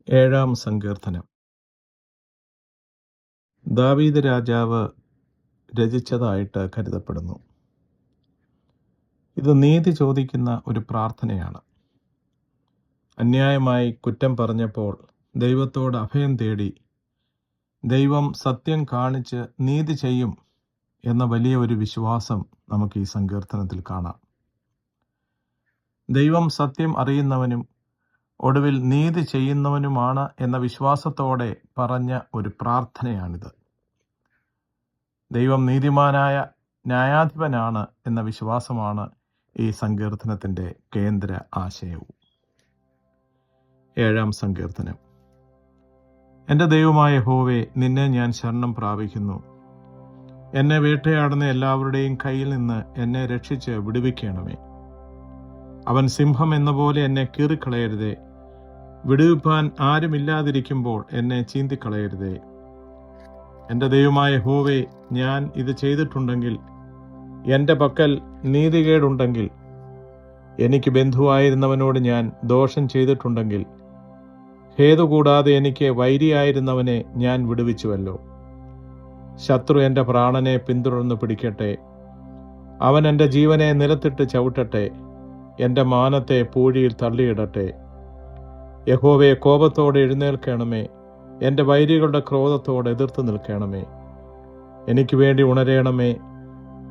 ഏഴാം സങ്കീർത്തനം. ദാവീദ് രാജാവ് രചിച്ചതായിട്ട് കരുതപ്പെടുന്നു. ഇത് നീതി ചോദിക്കുന്ന ഒരു പ്രാർത്ഥനയാണ്. അന്യായമായി കുറ്റം പറഞ്ഞപ്പോൾ ദൈവത്തോട് അഭയം തേടി ദൈവം സത്യം കാണിച്ച് നീതി ചെയ്യും എന്ന വലിയ ഒരു വിശ്വാസം നമുക്ക് ഈ സങ്കീർത്തനത്തിൽ കാണാം. ദൈവം സത്യം അറിയുന്നവനും ഒടുവിൽ നീതി ചെയ്യുന്നവനുമാണ് എന്ന വിശ്വാസത്തോടെ പറഞ്ഞ ഒരു പ്രാർത്ഥനയാണിത്. ദൈവം നീതിമാനായ ന്യായാധിപനാണ് എന്ന വിശ്വാസമാണ് ഈ സങ്കീർത്തനത്തിൻ്റെ കേന്ദ്ര ആശയവും. ഏഴാം സങ്കീർത്തനം. എൻ്റെ ദൈവമായ യഹോവേ, നിന്നെ ഞാൻ ശരണം പ്രാപിക്കുന്നു. എന്നെ വേട്ടയാടുന്ന എല്ലാവരുടെയും കയ്യിൽ നിന്ന് എന്നെ രക്ഷിച്ച് വിടുവിക്കണമേ. അവൻ സിംഹം എന്ന പോലെ എന്നെ കീറിക്കളയരുതേ. വിടുവിപ്പാൻ ആരുമില്ലാതിരിക്കുമ്പോൾ എന്നെ ചീന്തിക്കളയരുതേ. എൻ്റെ ദൈവമായ യഹോവേ, ഞാൻ ഇത് ചെയ്തിട്ടുണ്ടെങ്കിൽ, എൻ്റെ പക്കൽ നീതികേടുണ്ടെങ്കിൽ, എനിക്ക് ബന്ധുവായിരുന്നവനോട് ഞാൻ ദോഷം ചെയ്തിട്ടുണ്ടെങ്കിൽ, ഹേതു കൂടാതെ എനിക്ക് വൈരിയായിരുന്നവനെ ഞാൻ വിടുവിച്ചുവല്ലോ. ശത്രു എൻ്റെ പ്രാണനെ പിന്തുടർന്ന് പിടിക്കട്ടെ. അവൻ എൻ്റെ ജീവനെ നിലത്തിട്ട് ചവിട്ടട്ടെ. എൻ്റെ മാനത്തെ പൂഴിയിൽ തള്ളിയിടട്ടെ. യഹോവേ, കോപത്തോടെ എഴുന്നേൽക്കണമേ. എൻ്റെ വൈരികളുടെ ക്രോധത്തോടെ എതിർത്ത് നിൽക്കണമേ. എനിക്ക് വേണ്ടി ഉണരേണമേ.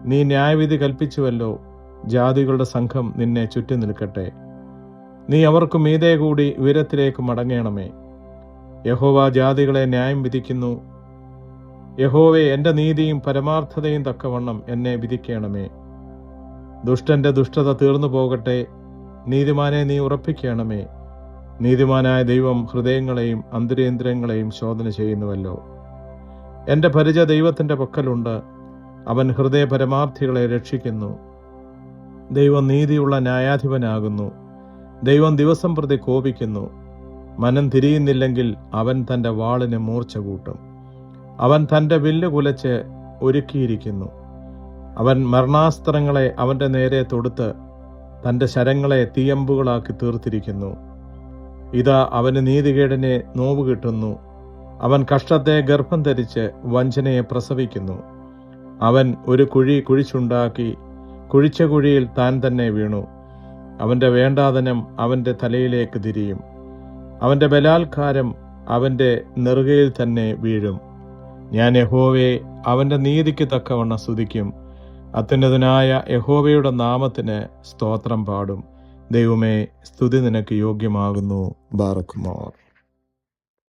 നീ ന്യായവിധി കൽപ്പിച്ചുവല്ലോ. ജാതികളുടെ സംഘം നിന്നെ ചുറ്റി നിൽക്കട്ടെ. നീ അവർക്ക് മീതെ കൂടി ഉയരത്തിലേക്ക് മടങ്ങണമേ. യഹോവ ജാതികളെ ന്യായം വിധിക്കുന്നു. യഹോവേ, എൻ്റെ നീതിയും പരമാർത്ഥതയും തക്കവണ്ണം എന്നെ വിധിക്കണമേ. ദുഷ്ടന്റെ ദുഷ്ടത തീർന്നു പോകട്ടെ. നീതിമാനെ നീ ഉറപ്പിക്കണമേ. നീതിമാനായ ദൈവം ഹൃദയങ്ങളെയും അന്തരേന്ദ്രിയങ്ങളെയും ശോധന ചെയ്യുന്നുവല്ലോ. എൻ്റെ പരിച ദൈവത്തിൻ്റെ പക്കലുണ്ട്. അവൻ ഹൃദയ പരമാർത്ഥികളെ രക്ഷിക്കുന്നു. ദൈവം നീതിയുള്ള ന്യായാധിപനാകുന്നു. ദൈവം ദിവസം പ്രതി കോപിക്കുന്നു. മനം തിരിയുന്നില്ലെങ്കിൽ അവൻ തൻ്റെ വാളിന് മൂർച്ച കൂട്ടും. അവൻ തൻ്റെ വില്ല് കുലച്ച് ഒരുക്കിയിരിക്കുന്നു. അവൻ മരണാസ്ത്രങ്ങളെ അവൻ്റെ നേരെ തൊടുത്ത് തൻ്റെ ശരങ്ങളെ തീയമ്പുകളാക്കി തീർത്തിരിക്കുന്നു. ഇതാ, അവന് നീതികേടിനെ നോവ് കിട്ടുന്നു. അവൻ കഷ്ടത്തെ ഗർഭം ധരിച്ച് വഞ്ചനയെ പ്രസവിക്കുന്നു. അവൻ ഒരു കുഴി കുഴിച്ചുണ്ടാക്കി കുഴിച്ച കുഴിയിൽ താൻ തന്നെ വീണു. അവൻ്റെ വേണ്ടാതനം അവൻ്റെ തലയിലേക്ക് തിരിയും. അവൻ്റെ ബലാത്കാരം അവൻ്റെ നെറുകയിൽ തന്നെ വീഴും. ഞാൻ യഹോവയെ അവൻ്റെ നീതിക്ക് തക്കവണ്ണം സ്തുതിക്കും. അത്യുന്നതനായ യഹോവയുടെ നാമത്തിന് സ്തോത്രം പാടും. ദൈവമേ, സ്തുതി നിനക്ക് യോഗ്യമാകുന്നു. ബാറക്കുമോർ.